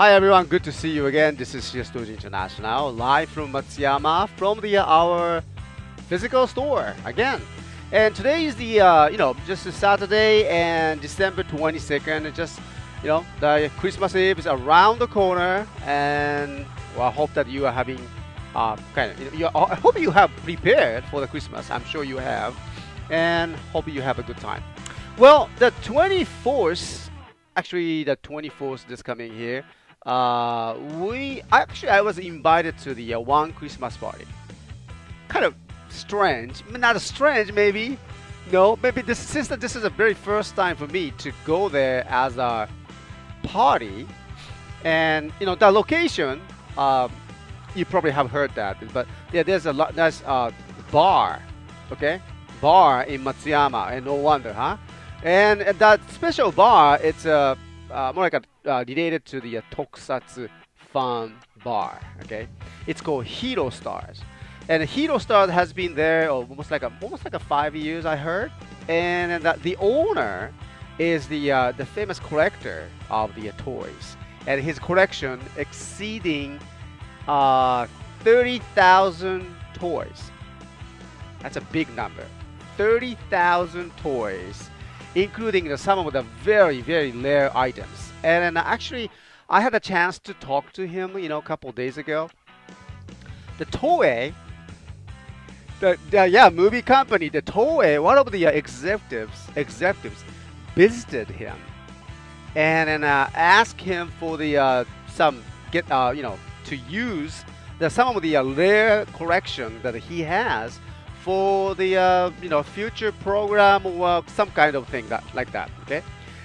Hi everyone, good to see you again. This is CSTOYS International, live from Matsuyama from our physical store again. And today is the just a Saturday and December 22nd. It's just the Christmas Eve is around the corner, and well, I hope that you are having I hope you have prepared for the Christmas. I'm sure you have, and hope you have a good time. Well, the 24th, actually the 24th this coming here. I was invited to the one Christmas party. Kind of strange, not strange maybe. No, maybe since this is the very first time for me to go there as a party, and the location. You probably have heard that, but yeah, there's a bar, okay, bar in Matsuyama, and no wonder, huh? And that special bar, it's more like related to the Tokusatsu fan bar, okay? It's called Hero Stars, and Hero Stars has been there almost like 5 years, I heard. And the owner is the famous collector of the toys, and his collection exceeding 30,000 toys. That's a big number. 30,000 toys, including some of the very, very rare items. And actually, I had a chance to talk to him, a couple days ago. The Toei, movie company, the Toei, one of the executives visited him and asked him for the to use some of the rare collection that he has for the future program or some kind of thing like that. Okay,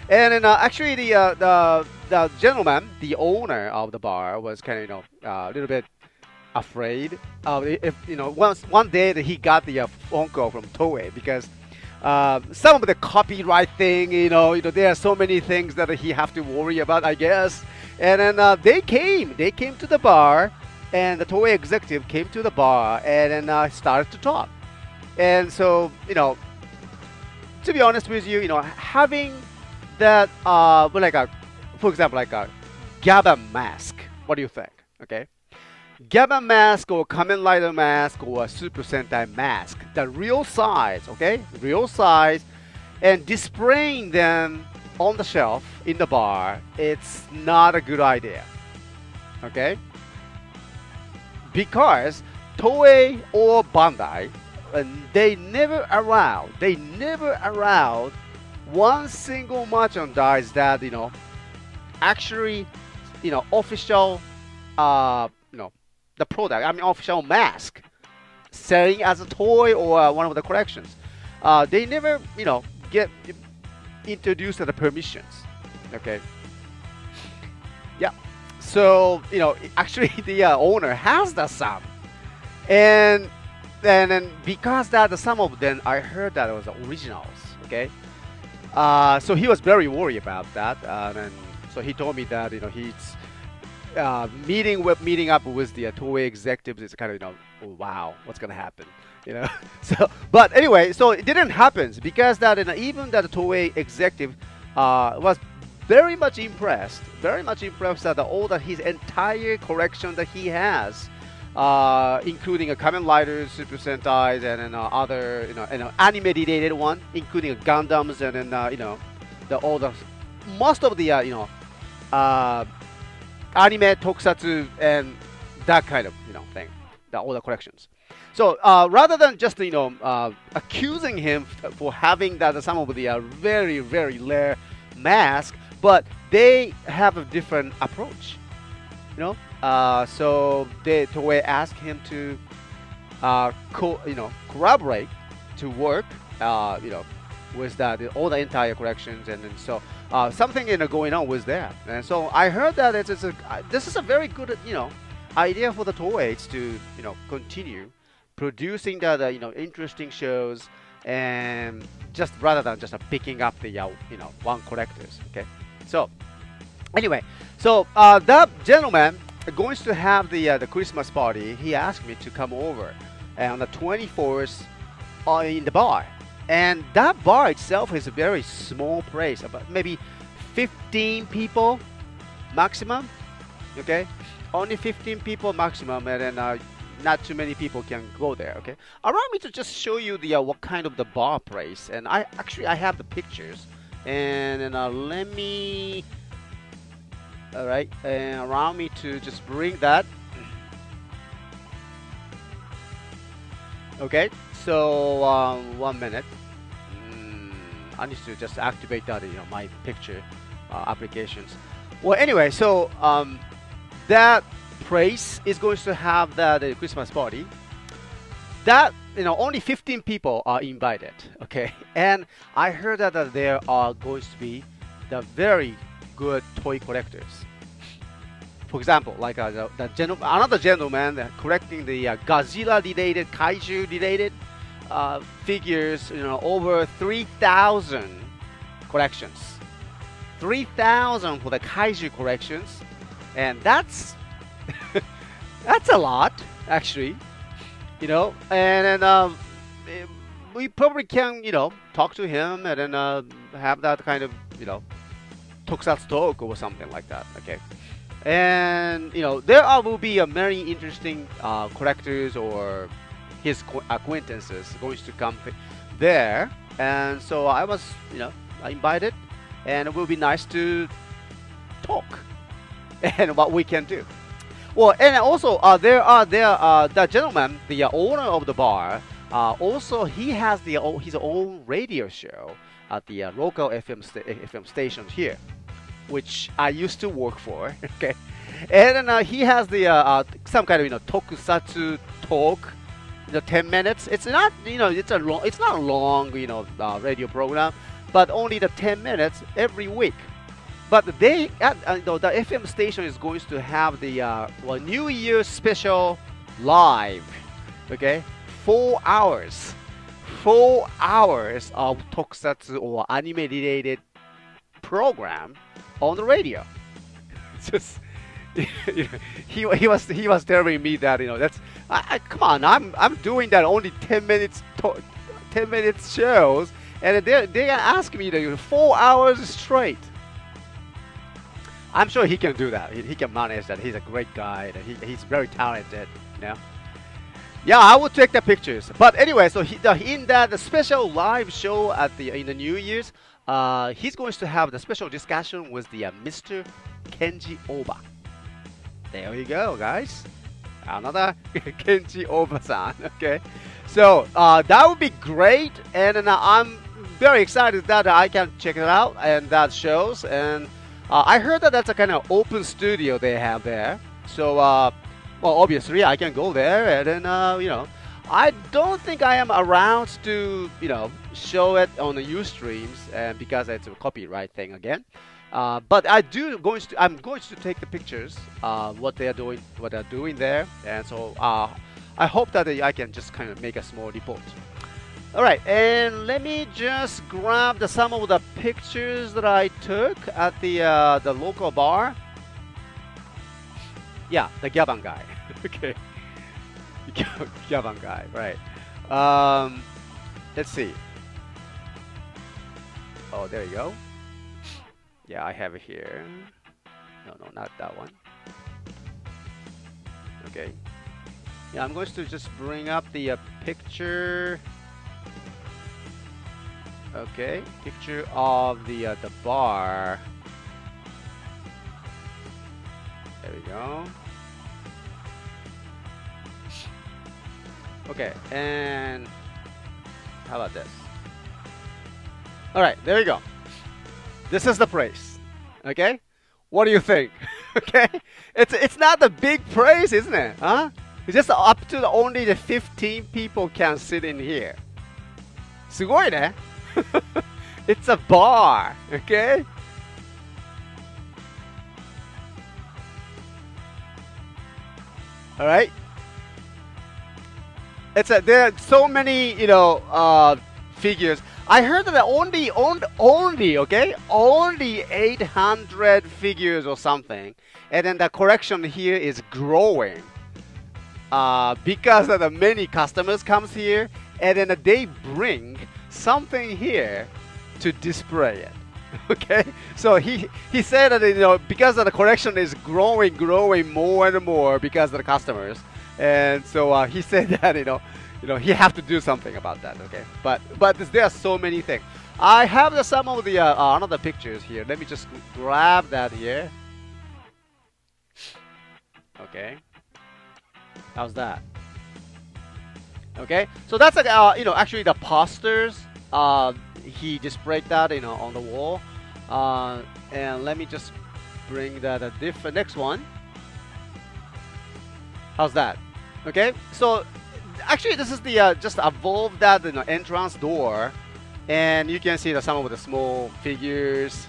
and then actually the gentleman, the owner of the bar, was kind of a little bit afraid. If one day that he got the phone call from Toei, because some of the copyright thing, there are so many things that he have to worry about, I guess. And then they came to the bar, and the Toei executive came to the bar and then started to talk. And so, to be honest with you, having that, for example, like a GABA mask. What do you think? Okay, GABA mask or Kamen Rider mask or a Super Sentai mask, the real size, okay, real size, and displaying them on the shelf in the bar, it's not a good idea. Okay, because Toei or Bandai, they never allowed one single merchandise that actually official the product, I mean official mask selling as a toy or one of the collections. They never get introduced the permissions. Okay, yeah, so actually the owner has the some, and then because that some of them, I heard that it was originals. Okay, so he was very worried about that, and so he told me that he's meeting up with the Toei executives. Is kind of oh, wow, what's gonna happen, So, but anyway, so it didn't happen because that even that Toei executive was very much impressed that all that his entire collection that he has, including a Kamen Riders, Super Sentais, and then other anime related one, including Gundams, and then most of the anime, Tokusatsu, and that kind of thing, all the collections. So rather than just accusing him for having that some of the very, very rare mask, but they have a different approach, so Toei asked him to collaborate to work with all the entire collections, and then so something going on with that. And so I heard that this is a very good idea for the Toei to continue producing the interesting shows, and just rather than just picking up the one collectors. Okay, so anyway, so that gentleman going to have the Christmas party. He asked me to come over on the 24th in the bar, and that bar itself is a very small place, about maybe 15 people maximum. Okay, only 15 people maximum, and then not too many people can go there. Okay, allow me to just show you the what kind of the bar place, and I have the pictures, and then let me. All right, and allow me to just bring that. Okay, so 1 minute. I need to just activate that, my picture applications. Well, anyway, so that place is going to have that Christmas party. That only 15 people are invited. Okay, and I heard that there are going to be the very good toy collectors. For example, like another gentleman collecting the Godzilla-related, kaiju-related figures, over 3,000 collections. 3,000 for the kaiju collections, and that's that's a lot, actually. And then we probably can, talk to him and then have that kind of, Tokusatsu talk or something like that. Okay. And there will be a very interesting collectors or his acquaintances going to come there, and so I was invited, and it will be nice to talk and what we can do. Well, and also the gentleman, the owner of the bar, also he has his own radio show at the local FM station here, which I used to work for. Okay, and then he has the some kind of Tokusatsu talk, 10 minutes. It's not it's not a long radio program, but only the 10 minutes every week. But they the FM station is going to have the New Year special live. Okay, 4 hours, 4 hours of Tokusatsu or anime related program on the radio. Just he was telling me that that's come on, I'm doing that only 10 minutes 10 minutes shows, and they ask me to 4 hours straight. I'm sure he can do that. He can manage that. He's a great guy. And he's very talented. Yeah, I will take the pictures. But anyway, so in that special live show in the New Year's, he's going to have the special discussion with the Mr. Kenji Oba. There you go, guys. Another Kenji Oba-san. Okay, so that would be great, and I'm very excited that I can check it out and that shows. And I heard that that's a kind of open studio they have there. So well, obviously I can go there, and then I don't think I am around to show it on the Ustreams, and because it's a copyright thing again. But I'm going to take the pictures, what they're doing there, and so I hope that I can just kind of make a small report. All right, and let me just grab some of the pictures that I took at the local bar. Yeah, the Gavin guy. Okay, Gavin guy, right? Let's see. Oh, there you go. Yeah, I have it here. No, not that one. Okay. Yeah, I'm going to just bring up the picture. Okay, picture of the bar. There we go. Okay, and how about this? All right, there we go. This is the place. Okay, what do you think? Okay, it's not the big place, isn't it? Huh? It's just up to only the 15 people can sit in here. すごいね. It's a bar, okay? All right. There are so many, figures. I heard that only 800 figures or something, and then the collection here is growing because of the many customers comes here, and then they bring something here to display it. Okay, so he said that, because the collection is growing more and more because of the customers, and so he said that he have to do something about that. Okay, but there are so many things. I have some of the another pictures here. Let me just grab that here. Okay, how's that? Okay, so that's like actually the posters. He displayed that on the wall. And let me just bring that a different next one. How's that? Okay, so actually this is the just above that entrance door, and you can see that some of the small figures.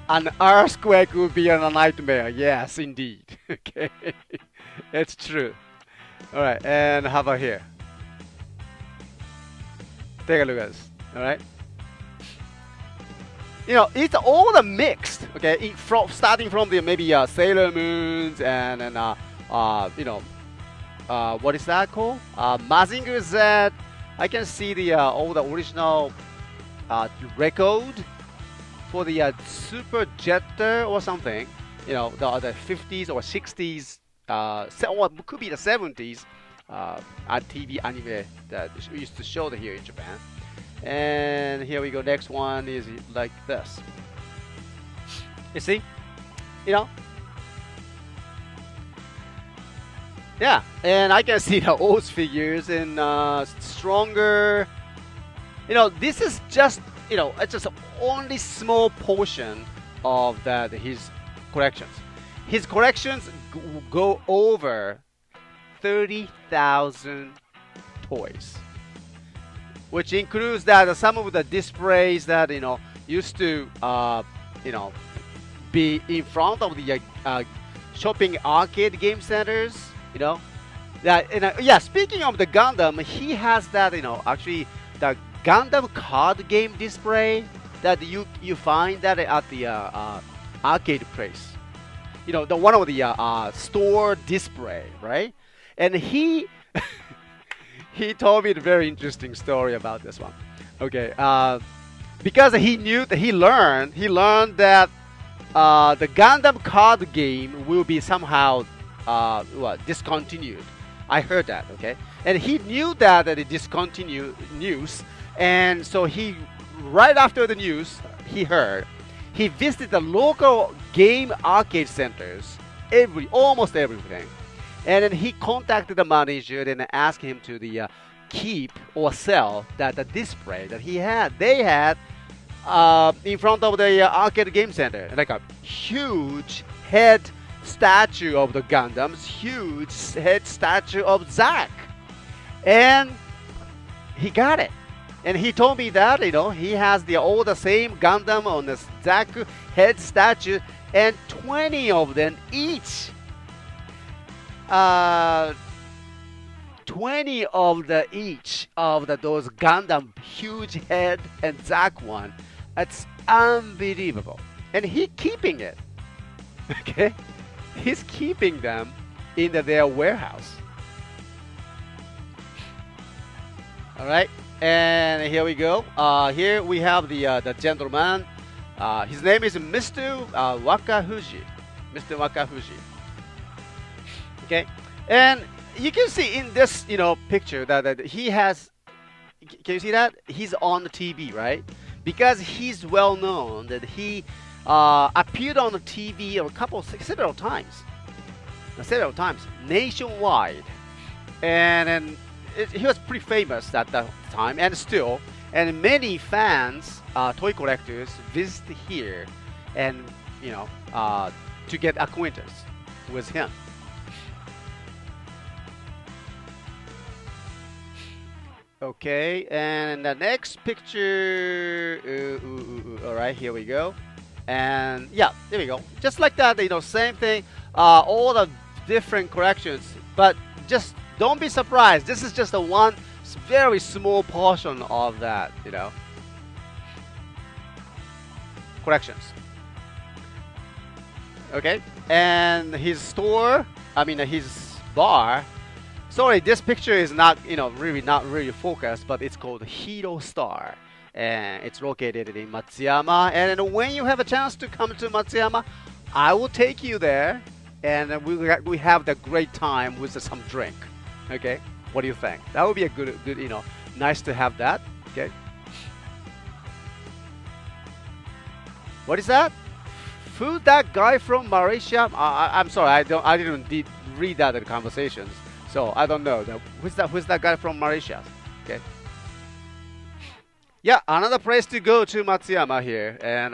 An earthquake would be a nightmare. Yes, indeed. Okay, it's true. All right, and how about here? Take a look at this. All right. It's all the mixed. Okay, starting from the maybe Sailor Moons and what is that called? Mazinger Z. I can see the all the original record for the Super Jetter or something. The 50s or 60s, or it could be the 70s TV anime that we used to show here in Japan. And here we go. Next one is like this. You see? Yeah, and I can see the old figures in stronger. This is just it's just only small portion of that his collections. His collections go over 30,000 toys, which includes that some of the displays that used to be in front of the shopping arcade game centers. Yeah. Speaking of the Gundam, he has that actually the Gundam card game display that you find that at the arcade place. The one of the store display, right? And he told me a very interesting story about this one. Okay, because he learned that the Gundam card game will be somehow discontinued. I heard that. Okay, and he knew that it discontinued news, and so right after the news he heard, he visited the local game arcade centers, almost everything. And then he contacted the manager and asked him to keep or sell the display that they had in front of the arcade game center, like a huge head statue of the Gundams, huge head statue of Zack, and he got it. And he told me that he has all the same Gundam on the Zack head statue, and 20 of them each. 20 of those Gundam huge head and Zack one. It's unbelievable. And he's keeping it. Okay? He's keeping them in their warehouse. Alright, and here we go. Here we have the gentleman. His name is Mr. Wakafuji. Mr. Wakafuji. Okay, and you can see in this picture that he has. Can you see that he's on the TV, right? Because he's well known that he appeared on the TV several times nationwide, and he was pretty famous at that time, and still, and many fans, toy collectors, visit here, and to get acquaintance with him. Okay, and the next picture. All right, here we go. And yeah, there we go. Just like that, same thing. All the different collections, but just don't be surprised. This is just one very small portion of that, collections. Okay, and his store. His bar. Sorry, this picture is not, really not really focused, but it's called Hero Star. and it's located in Matsuyama. And when you have a chance to come to Matsuyama, I will take you there, and we have the great time with some drink. Okay, what do you think? That would be a good nice to have that. Okay. What is that? Who's that guy from Malaysia? I'm sorry, I didn't read that in conversations, so I don't know. Who's that guy from Malaysia? Okay. Yeah, another place to go to Matsuyama here, and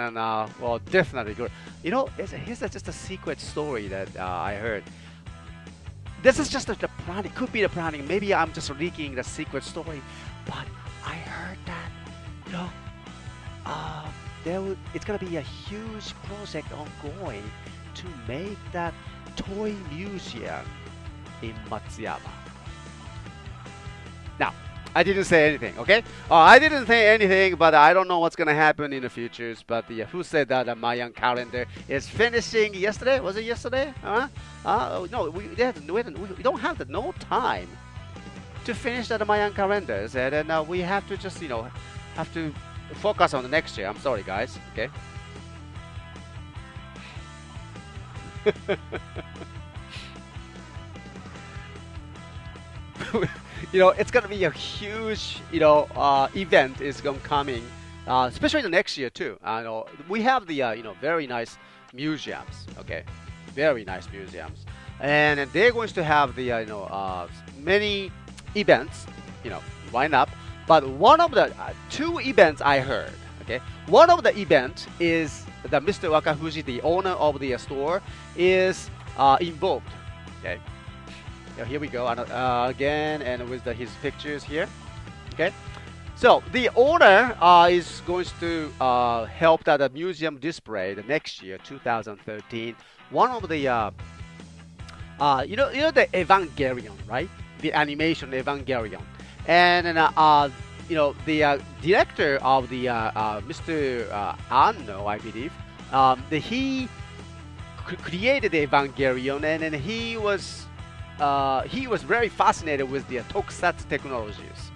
well, definitely good. Here's just a secret story that I heard. This is just the planning. Could be the planning. Maybe I'm just leaking the secret story, but I heard that it's gonna be a huge project ongoing to make that toy museum in Matsuyama. Now, I didn't say anything, okay? I didn't say anything, but I don't know what's gonna happen in the futures. But who said that the Mayan calendar is finishing yesterday? Was it yesterday? No, we don't have no time to finish the Mayan calendars, and then we have to just have to focus on the next year. I'm sorry, guys. Okay. It's gonna be a huge, event is coming, especially the next year too. We have the, very nice museums. Okay, very nice museums, and they're going to have the, many events, line up. But one of the two events I heard, okay, one of the event is that Mr. Wakafuji, the owner of the store, is involved. Okay, here we go again, and with his pictures here. Okay, so the owner is going to help the museum display the next year, 2013. One of the the Evangelion, right? The animation Evangelion. And the director of the Mr. Anno, I believe, he created the Evangelion, and then he was very fascinated with the Tokusatsu technologies,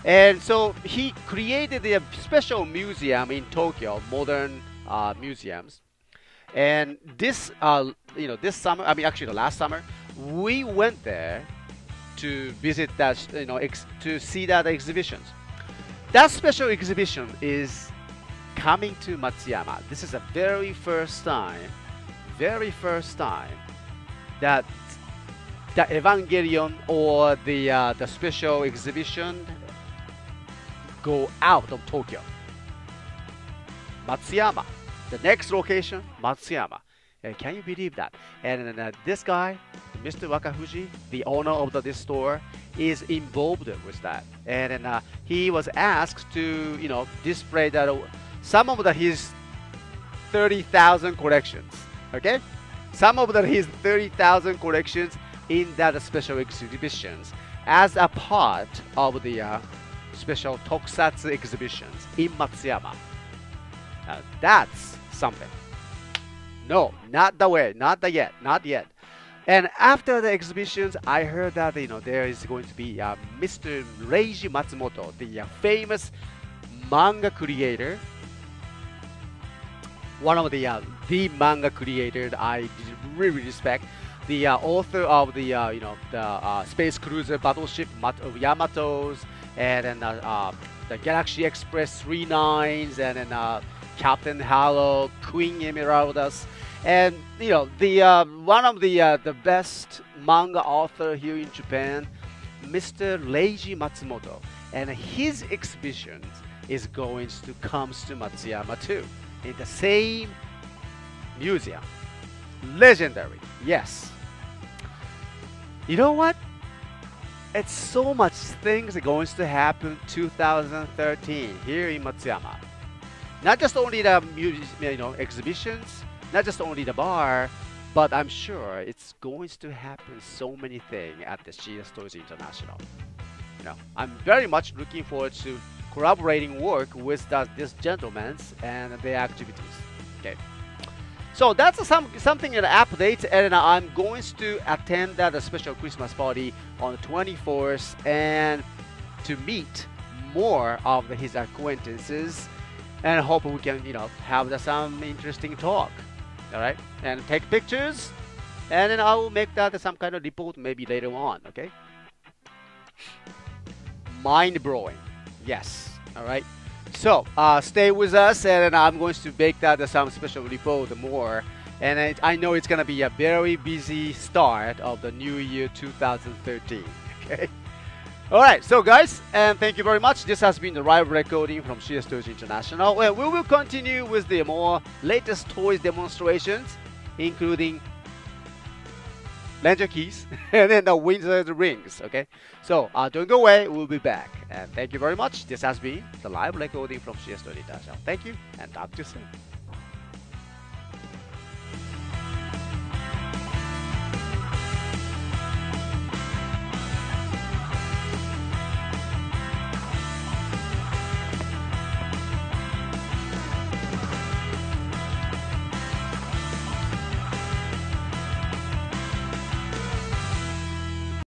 and so he created a special museum in Tokyo, modern museums. And this this summer, actually the last summer, we went there to visit that, to see that exhibitions. That special exhibition is coming to Matsuyama. This is the very first time that the Evangelion or the special exhibition go out of Tokyo. Matsuyama, the next location, Matsuyama. Can you believe that? And this guy, Mr. Wakafuji, the owner of this store, is involved with that. And he was asked to, display that some of his 30,000 collections. Okay, some of his 30,000 collections in that special exhibitions as a part of the special Tokusatsu exhibitions in Matsuyama. That's something. No, not yet. And after the exhibitions, I heard that there is going to be Mr. Reiji Matsumoto, the famous manga creator, one of the manga creator that I really respect, the author of the Space Cruiser Battleship Yamatos, and then the Galaxy Express 39s, and then Captain Halo, Queen Emeraldas, and one of the best manga author here in Japan, Mr. Reiji Matsumoto, and his exhibitions is going to comes to Matsuyama too, in the same museum. Legendary, yes. You know what? It's so much things are going to happen 2013 here in Matsuyama. Not just only the exhibitions, not just only the bar, but I'm sure it's going to happen so many things at the CSTOYS International. I'm very much looking forward to collaborating work with these gentlemen and their activities. Okay, so that's something an update, and I'm going to attend that special Christmas party on the 24th and to meet more of his acquaintances, and hope we can, have some interesting talk. All right, and take pictures, and then I will make that some kind of report maybe later on. Okay. Mind blowing. Yes. All right. So stay with us, and I'm going to make that some special report more. And I know it's going to be a very busy start of the new year 2013. Okay. All right. So guys, and thank you very much. This has been the live recording from CSTOYS International. Well, we will continue with the more latest toys demonstrations, including Ranger keys and then the wizard rings. Okay. So don't go away. We'll be back. And thank you very much. This has been the live recording from CSTOYS International. Thank you, and talk to you soon.